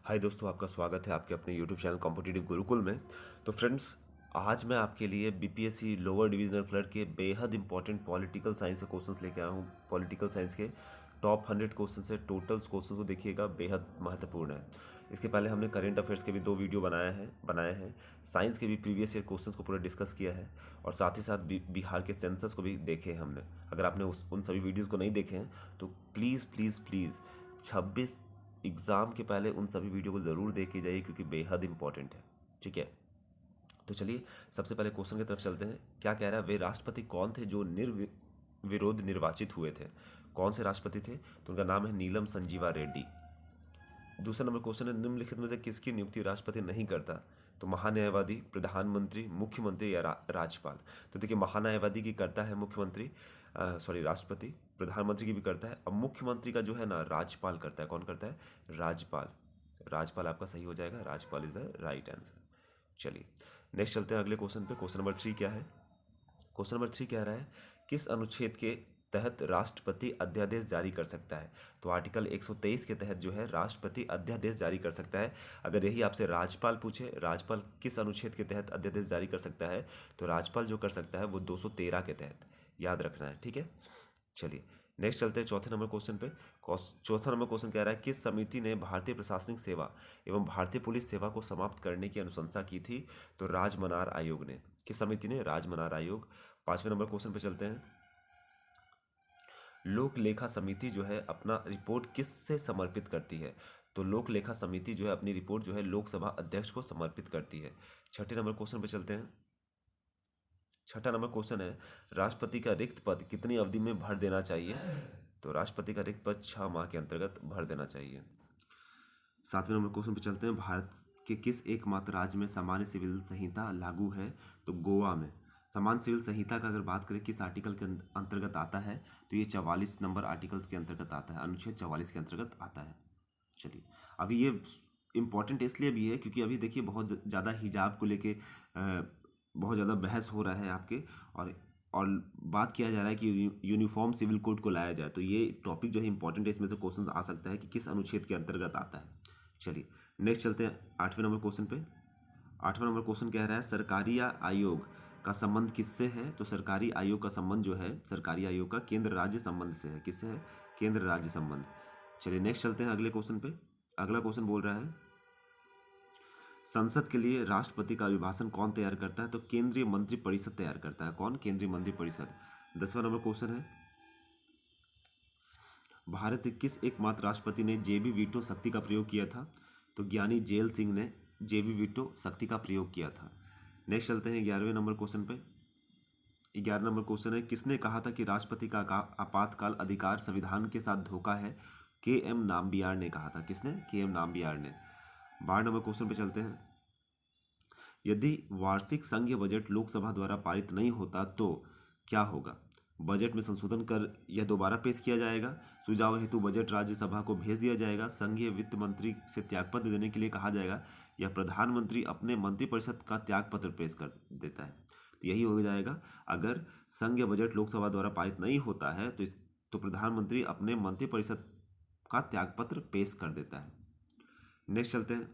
हाय दोस्तों, आपका स्वागत है आपके अपने यूट्यूब चैनल कॉम्पिटिटिव गुरुकुल में। तो फ्रेंड्स, आज मैं आपके लिए बीपीएससी लोअर डिविजनल क्लर्क के बेहद इंपॉर्टेंट पॉलिटिकल साइंस के क्वेश्चंस लेके आया हूँ। पॉलिटिकल साइंस के टॉप 100 क्वेश्चन है। टोटल क्वेश्चन को देखिएगा, बेहद महत्वपूर्ण है। इसके पहले हमने करंट अफेयर्स के भी 2 वीडियो बनाए हैं। साइंस के भी प्रीवियस ईयर क्वेश्चंस को पूरा डिस्कस किया है और साथ ही साथ बिहार के सेंसस को भी देखे हैं हमने। अगर आपने उन सभी वीडियोज़ को नहीं देखे हैं तो प्लीज़ प्लीज़ प्लीज़ 26 एग्ज़ाम के पहले उन सभी वीडियो को ज़रूर देख के जाइए, क्योंकि बेहद इंपॉर्टेंट है। ठीक है, तो चलिए सबसे पहले क्वेश्चन की तरफ चलते हैं। क्या कह रहा है, वे राष्ट्रपति कौन थे जो निर्विरोध निर्वाचित हुए थे? कौन से राष्ट्रपति थे? तो उनका नाम है नीलम संजीवा रेड्डी। दूसरा नंबर क्वेश्चन है, निम्नलिखित में से किसकी नियुक्ति राष्ट्रपति नहीं करता? तो महान्यायवादी, प्रधानमंत्री, मुख्यमंत्री या राज्यपाल। तो देखिए, महान्यायवादी की करता है मुख्यमंत्री, राष्ट्रपति। प्रधानमंत्री की भी करता है। अब मुख्यमंत्री का जो है ना, राज्यपाल करता है। कौन करता है? राज्यपाल। राज्यपाल आपका सही हो जाएगा, राज्यपाल इज द राइट आंसर। चलिए नेक्स्ट चलते हैं अगले क्वेश्चन पे। क्वेश्चन नंबर 3 क्या है? क्वेश्चन नंबर 3 कह रहा है, किस अनुच्छेद के तहत राष्ट्रपति अध्यादेश जारी कर सकता है? तो आर्टिकल 123 के तहत जो है राष्ट्रपति अध्यादेश जारी कर सकता है। अगर यही आपसे राज्यपाल पूछे, राज्यपाल किस अनुच्छेद के तहत अध्यादेश जारी कर सकता है, तो राज्यपाल जो कर सकता है वो 213 के तहत, याद रखना है। ठीक है, चलिए नेक्स्ट चलते हैं चौथे नंबर क्वेश्चन पे। चौथा नंबर क्वेश्चन कह रहा है, किस समिति ने भारतीय प्रशासनिक सेवा एवं भारतीय पुलिस सेवा को समाप्त करने की अनुशंसा की थी? तो राजमनार आयोग ने। किस समिति ने? राजमनार आयोग। पांचवें नंबर क्वेश्चन पे चलते हैं। लोक लेखा समिति जो है अपना रिपोर्ट किस से समर्पित करती है? तो लोक लेखा समिति जो है अपनी रिपोर्ट जो है लोकसभा अध्यक्ष को समर्पित करती है। छठे नंबर क्वेश्चन पे चलते हैं। छठा नंबर क्वेश्चन है, राष्ट्रपति का रिक्त पद कितनी अवधि में भर देना चाहिए? तो राष्ट्रपति का रिक्त पद 6 माह के अंतर्गत भर देना चाहिए। सातवें नंबर क्वेश्चन पे चलते हैं। भारत के किस एकमात्र राज्य में सामान्य सिविल संहिता लागू है? तो गोवा में। सामान्य सिविल संहिता का अगर बात करें किस आर्टिकल के अंतर्गत आता है, तो ये 44 नंबर आर्टिकल्स के अंतर्गत आता है, अनुच्छेद 44 के अंतर्गत आता है। चलिए, अभी ये इम्पॉर्टेंट इसलिए भी है क्योंकि अभी देखिए बहुत ज़्यादा हिजाब को लेके बहुत ज़्यादा बहस हो रहा है आपके, और बात किया जा रहा है कि यूनिफॉर्म सिविल कोड को लाया जाए। तो ये टॉपिक जो है इंपॉर्टेंट है, इसमें से क्वेश्चन आ सकता है कि किस अनुच्छेद के अंतर्गत आता है। चलिए नेक्स्ट चलते हैं आठवें नंबर क्वेश्चन पे। आठवां नंबर क्वेश्चन कह रहा है, सरकारी आयोग का संबंध किससे है? तो सरकारी आयोग का संबंध जो है, सरकारी आयोग का केंद्र राज्य संबंध से है। किससे है? केंद्र राज्य संबंध। चलिए नेक्स्ट चलते हैं अगले क्वेश्चन पे। अगला क्वेश्चन बोल रहा है, संसद के लिए राष्ट्रपति का अभिभाषण कौन तैयार करता है? तो केंद्रीय मंत्रिपरिषद तैयार करता है। कौन? केंद्रीय मंत्रिपरिषद। 10वां नंबर क्वेश्चन है, भारत के किस एकमात्र राष्ट्रपति ने जेबी वीटो शक्ति का प्रयोग किया था? तो ज्ञानी जेल सिंह ने जेबी वीटो शक्ति का प्रयोग किया था। नेक्स्ट चलते हैं 11वें नंबर क्वेश्चन पे। 11 नंबर क्वेश्चन है, किसने कहा था कि राष्ट्रपति का आपातकाल अधिकार संविधान के साथ धोखा है? के एम नाम्बियार ने कहा था। किसने? के एम नाम्बियार ने। 12 नंबर क्वेश्चन पे चलते हैं, यदि वार्षिक संघीय बजट लोकसभा द्वारा पारित नहीं होता तो क्या होगा? बजट में संशोधन कर यह दोबारा पेश किया जाएगा, सुझाव हेतु बजट राज्यसभा को भेज दिया जाएगा, संघीय वित्त मंत्री से त्यागपत्र देने के लिए कहा जाएगा, या प्रधानमंत्री अपने मंत्रिपरिषद का त्यागपत्र पेश कर देता है। तो यही हो जाएगा, अगर संघीय बजट लोकसभा द्वारा पारित नहीं होता है तो प्रधानमंत्री अपने मंत्रिपरिषद का त्यागपत्र पेश कर देता है। नेक्स्ट चलते हैं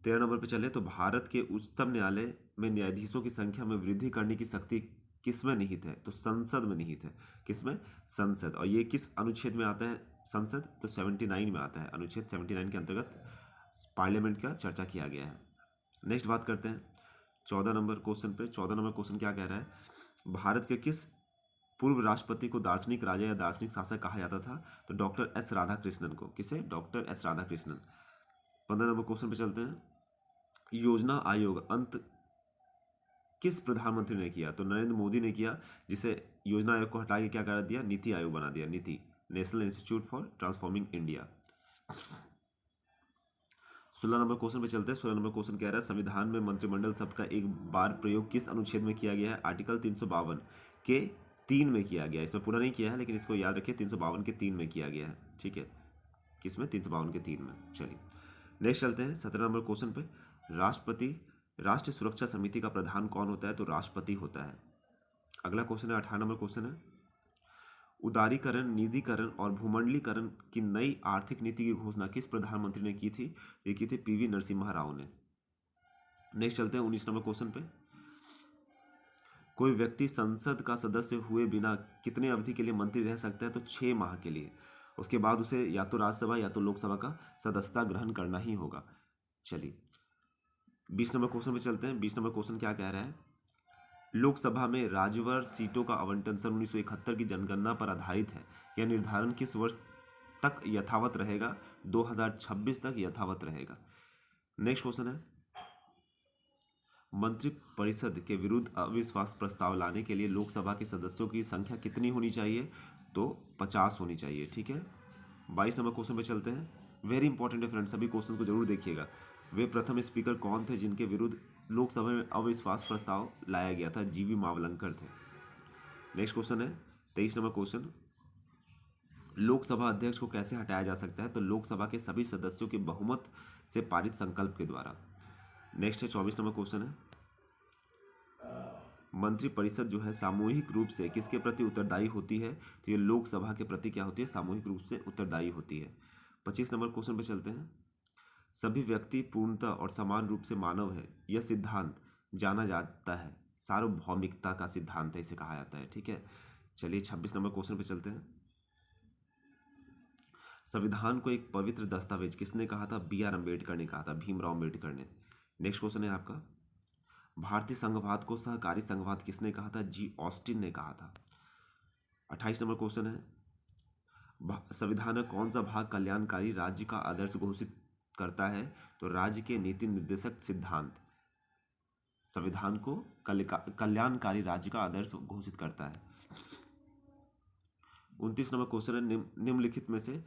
13 नंबर पे चले, तो भारत के उच्चतम न्यायालय में न्यायाधीशों की संख्या में वृद्धि करने की शक्ति किसमें निहित है? तो संसद में निहित है। किसमें? संसद। और ये किस अनुच्छेद में आता है संसद? तो 79 में आता है। अनुच्छेद 79 के अंतर्गत पार्लियामेंट का चर्चा किया गया है। नेक्स्ट बात करते हैं 14 नंबर क्वेश्चन पे। 14 नंबर क्वेश्चन क्या कह रहा है, भारत के किस पूर्व राष्ट्रपति को दार्शनिक राजा या दार्शनिक शासक कहा जाता था? तो डॉक्टर एस राधाकृष्णन को। किसे? Doctor S Radhakrishnan. 15 number question पे चलते हैं, योजना आयोग अंत किस प्रधानमंत्री ने किया? तो नरेंद्र मोदी ने किया, जिसे योजना आयोग को हटा के क्या कर दिया? नीति आयोग बना दिया। नीति, national institute for transforming India. 16 number question पे चलते हैं। 16 नंबर क्वेश्चन कह रहा है, संविधान में मंत्रिमंडल शब्द का एक बार प्रयोग किस अनुच्छेद में किया गया है? आर्टिकल 352 के 3 में किया गया है। इसमें पूरा नहीं किया है, लेकिन इसको याद रखिए, 352 के 3 में किया गया है। ठीक है, किसमें? 352 के 3 में। चलिए नेक्स्ट चलते हैं 17 नंबर क्वेश्चन पे। राष्ट्रीय सुरक्षा समिति का प्रधान कौन होता है? तो राष्ट्रपति होता है। अगला क्वेश्चन है 18 नंबर क्वेश्चन है, उदारीकरण, निजीकरण और भूमंडलीकरण की नई आर्थिक नीति की घोषणा किस प्रधानमंत्री ने की थी? ये की थी पीवी नरसिम्हा राव ने। नेक्स्ट चलते हैं 19 नंबर क्वेश्चन पे। कोई व्यक्ति संसद का सदस्य हुए बिना कितने अवधि के लिए मंत्री रह सकता है? तो 6 माह के लिए। उसके बाद उसे या तो राज्यसभा या तो लोकसभा का सदस्यता ग्रहण करना ही होगा। चलिए 20 नंबर क्वेश्चन पे चलते हैं। 20 नंबर क्वेश्चन क्या कह रहा है? लोकसभा में राज्यवार सीटों का आवंटन सन 1971 की जनगणना पर आधारित है। यह निर्धारण किस वर्ष तक यथावत रहेगा? 2026 तक यथावत रहेगा। नेक्स्ट क्वेश्चन है, मंत्रिपरिषद के विरुद्ध अविश्वास प्रस्ताव लाने के लिए लोकसभा के सदस्यों की संख्या कितनी होनी चाहिए? तो 50 होनी चाहिए। ठीक है, 22 नंबर क्वेश्चन पे चलते हैं। वेरी इंपॉर्टेंट है फ्रेंड्स, सभी क्वेश्चन को जरूर देखिएगा। वे प्रथम स्पीकर कौन थे जिनके विरुद्ध लोकसभा में अविश्वास प्रस्ताव लाया गया था? जीवी मावलंकर थे। नेक्स्ट क्वेश्चन है 23 नंबर क्वेश्चन, लोकसभा अध्यक्ष को कैसे हटाया जा सकता है? तो लोकसभा के सभी सदस्यों के बहुमत से पारित संकल्प के द्वारा। नेक्स्ट है 24 नंबर क्वेश्चन है, मंत्रिपरिषद जो है सामूहिक रूप से किसके प्रति उत्तरदायी होती है? तो ये लोकसभा के प्रति क्या होती है? सामूहिक रूप से उत्तरदायी होती है। 25 नंबर क्वेश्चन पे चलते हैं। सभी व्यक्ति पूर्णतः और समान रूप से मानव है, यह सिद्धांत जाना जाता है सार्वभौमिकता का सिद्धांत है, इसे कहा जाता है। ठीक है, चलिए 26 नंबर क्वेश्चन पे चलते हैं। संविधान को एक पवित्र दस्तावेज किसने कहा था? बी आर अम्बेडकर ने कहा था, भीमराव अम्बेडकर ने। नेक्स्ट क्वेश्चन है आपका, भारतीय संघवाद को सहकारी संघवाद किसने कहा था? जी ऑस्टिन ने कहा था। 28 नंबर क्वेश्चन है, संविधान का कौन सा भाग कल्याणकारी राज्य का आदर्श घोषित करता है? तो राज्य के नीति निर्देशक सिद्धांत संविधान को कल्याणकारी राज्य का आदर्श घोषित करता है। 29 नंबर क्वेश्चन है, निम्नलिखित में से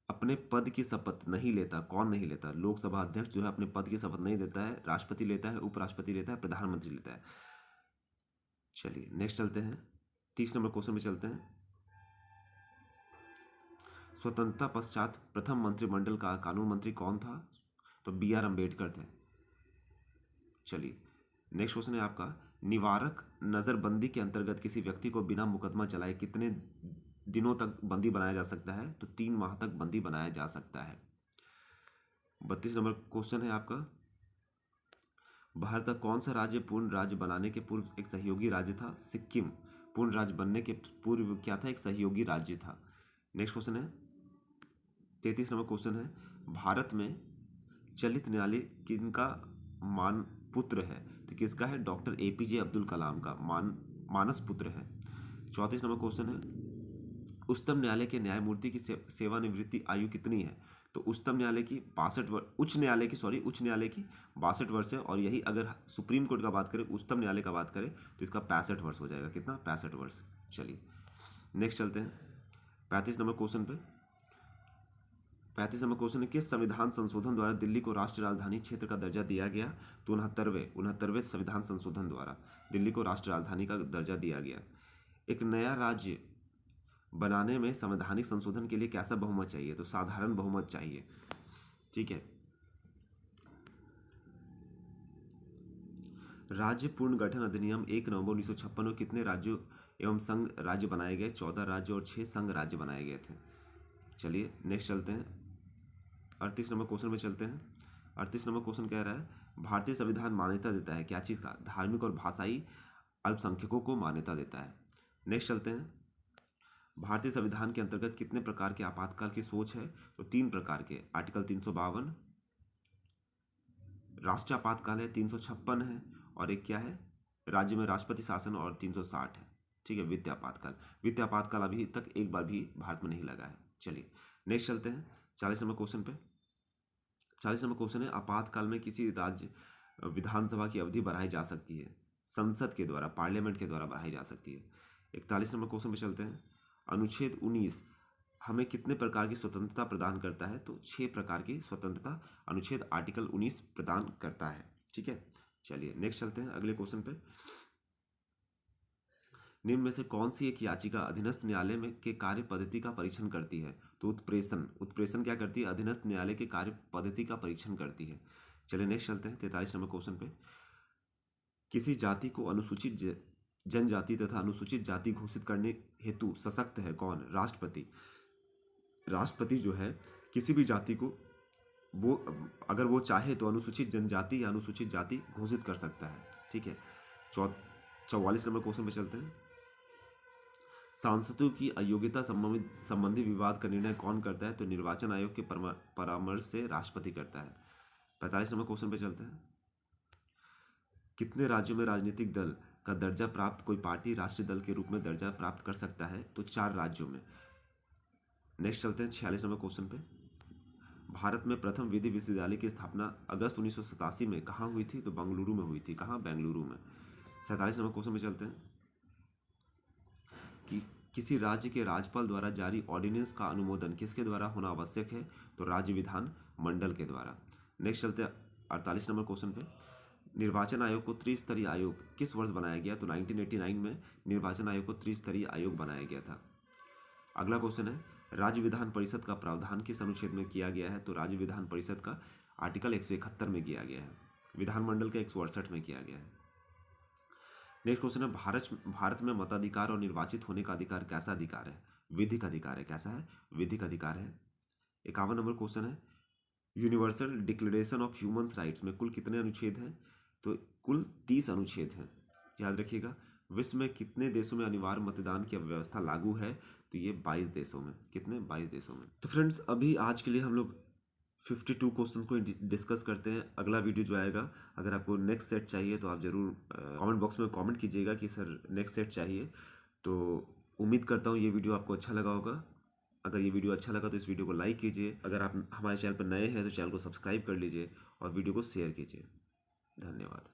अपने पद की शपथ नहीं लेता, कौन नहीं लेता? लोकसभा अध्यक्ष जो है अपने पद की शपथ नहीं लेता है। राष्ट्रपति लेता है, उपराष्ट्रपति लेता है, प्रधानमंत्री लेता है। चलिए नेक्स्ट चलते हैं, 30 नंबर क्वेश्चन में चलते हैं। स्वतंत्रता पश्चात प्रथम मंत्रिमंडल का कानून मंत्री कौन था? तो बी आर अम्बेडकर थे। चलिए नेक्स्ट क्वेश्चन है आपका, निवारक नजरबंदी के अंतर्गत किसी व्यक्ति को बिना मुकदमा चलाए कितने दिनों तक बंदी बनाया जा सकता है? तो 3 माह तक बंदी बनाया जा सकता है। 32 नंबर क्वेश्चन है आपका, भारत का कौन सा राज्य पूर्ण राज्य बनाने के पूर्व एक सहयोगी राज्य था? सिक्किम पूर्ण राज्य बनने के पूर्व क्या था? एक सहयोगी राज्य था। नेक्स्ट क्वेश्चन है 33 नंबर क्वेश्चन है, भारत में चलित न्यायालय किनका मान पुत्र है? तो किसका है? डॉक्टर एपीजे अब्दुल कलाम का मानस पुत्र है। 34 नंबर क्वेश्चन है, उच्चतम न्यायालय के न्यायमूर्ति की सेवानिवृत्ति आयु कितनी है? तो उच्चतम न्यायालय की 62 वर्ष, उच्च न्यायालय की 62 वर्ष है। और यही अगर सुप्रीम कोर्ट का बात करें, उच्चतम न्यायालय का बात करें तो इसका 65 वर्ष हो जाएगा। कितना? 65 वर्ष। चलिए नेक्स्ट चलते हैं 35 नंबर क्वेश्चन पे। 35 नंबर क्वेश्चन है, किस संविधान संशोधन द्वारा दिल्ली को राष्ट्रीय राजधानी क्षेत्र का दर्जा दिया गया? तो 69वें संविधान संशोधन द्वारा दिल्ली को राष्ट्रीय राजधानी का दर्जा दिया गया। एक नया राज्य बनाने में संवैधानिक संशोधन के लिए कैसा बहुमत चाहिए? तो साधारण बहुमत चाहिए। ठीक है, राज्य पुनर्गठन अधिनियम 1 नवंबर 1956 में कितने राज्यों एवं संघ राज्य बनाए गए? 14 राज्य और 6 संघ राज्य बनाए गए थे। चलिए नेक्स्ट चलते हैं 38 नंबर क्वेश्चन में चलते हैं। 38 नंबर क्वेश्चन कह रहा है, भारतीय संविधान मान्यता देता है क्या चीज़ का? धार्मिक और भाषाई अल्पसंख्यकों को मान्यता देता है। नेक्स्ट चलते हैं, भारतीय संविधान के अंतर्गत कितने प्रकार के आपातकाल की सोच है? तो 3 प्रकार के। आर्टिकल 352 राष्ट्रीय आपातकाल है, 356 है, और एक क्या है? राज्य में राष्ट्रपति शासन, और 360 है। ठीक है, वित्तीय आपातकाल। वित्तीय आपातकाल अभी तक एक बार भी भारत में नहीं लगा है। चलिए नेक्स्ट चलते हैं 40 नंबर क्वेश्चन पे। 40 नंबर क्वेश्चन है, आपातकाल में किसी राज्य विधानसभा की अवधि बढ़ाई जा सकती है? संसद के द्वारा, पार्लियामेंट के द्वारा बढ़ाई जा सकती है। 41 नंबर क्वेश्चन पे चलते हैं, अनुच्छेद 19 हमें कितने प्रकार की स्वतंत्रता प्रदान करता है? तो 6 प्रकार की स्वतंत्रता अनुच्छेद आर्टिकल 19 प्रदान करता है। ठीक है, चलिए नेक्स्ट चलते हैं अगले क्वेश्चन पे। निम्न में से कौन सी एक याचिका अधीनस्थ न्यायालय में के कार्य पद्धति का परीक्षण करती है? तो उत्प्रेषण क्या करती है? अधीनस्थ न्यायालय के कार्य पद्धति का परीक्षण करती है। चलिए नेक्स्ट चलते हैं 43 नंबर क्वेश्चन पे। किसी जाति को अनुसूचित जनजाति तथा अनुसूचित जाति घोषित करने हेतु सशक्त है कौन? राष्ट्रपति। राष्ट्रपति जो है किसी भी जाति को वो अगर वो चाहे तो अनुसूचित जनजाति या अनुसूचित जाति घोषित कर सकता है। ठीक है, 44 नंबर क्वेश्चन पे चलते हैं। सांसदों की अयोग्यता संबंधी विवाद का निर्णय कौन करता है? तो निर्वाचन आयोग के परामर्श से राष्ट्रपति करता है। 45 नंबर क्वेश्चन पे चलते हैं। कितने राज्यों में राजनीतिक दल का दर्जा प्राप्त कोई पार्टी राष्ट्रीय दल के रूप में दर्जा प्राप्त कर सकता है? तो 4 राज्यों में। नेक्स्ट चलते हैं 46 नंबर क्वेश्चन पे। भारत में प्रथम विधि विश्वविद्यालय की स्थापना अगस्त 1987 में कहाँ हुई थी? तो बेंगलुरु में हुई थी। कहाँ? बेंगलुरु में। 47 नंबर क्वेश्चन पे चलते हैं कि किसी राज्य के राज्यपाल द्वारा जारी ऑर्डिनेंस का अनुमोदन किसके द्वारा होना आवश्यक है? तो राज्य विधान मंडल के द्वारा। नेक्स्ट चलते हैं 48 नंबर क्वेश्चन पे। निर्वाचन आयोग को त्रिस्तरीय आयोग किस वर्ष बनाया गया? तो 1989 में निर्वाचन आयोग को त्रिस्तरीय आयोग बनाया गया था। अगला क्वेश्चन है राज्य विधान परिषद का प्रावधान किस अनुच्छेद में किया गया है? तो राज्य विधान परिषद का आर्टिकल 171 में किया गया है। विधानमंडल का 168 में किया गया है। नेक्स्ट क्वेश्चन है भारत में मताधिकार और निर्वाचित होने का अधिकार कैसा अधिकार है? विधिक अधिकार है। कैसा है? विधिक अधिकार है। 51 नंबर क्वेश्चन है universal declaration of human rights में कुल कितने अनुच्छेद हैं? तो कुल 30 अनुच्छेद हैं। याद रखिएगा। विश्व में कितने देशों में अनिवार्य मतदान की व्यवस्था लागू है? तो ये 22 देशों में। कितने? 22 देशों में। तो फ्रेंड्स अभी आज के लिए हम लोग 52 क्वेश्चन को डिस्कस करते हैं। अगला वीडियो जो आएगा, अगर आपको नेक्स्ट सेट चाहिए तो आप ज़रूर कमेंट बॉक्स में कमेंट कीजिएगा कि सर नेक्स्ट सेट चाहिए। तो उम्मीद करता हूँ ये वीडियो आपको अच्छा लगा होगा। अगर ये वीडियो अच्छा लगा तो इस वीडियो को लाइक कीजिए। अगर आप हमारे चैनल पर नए हैं तो चैनल को सब्सक्राइब कर लीजिए और वीडियो को शेयर कीजिए। धन्यवाद।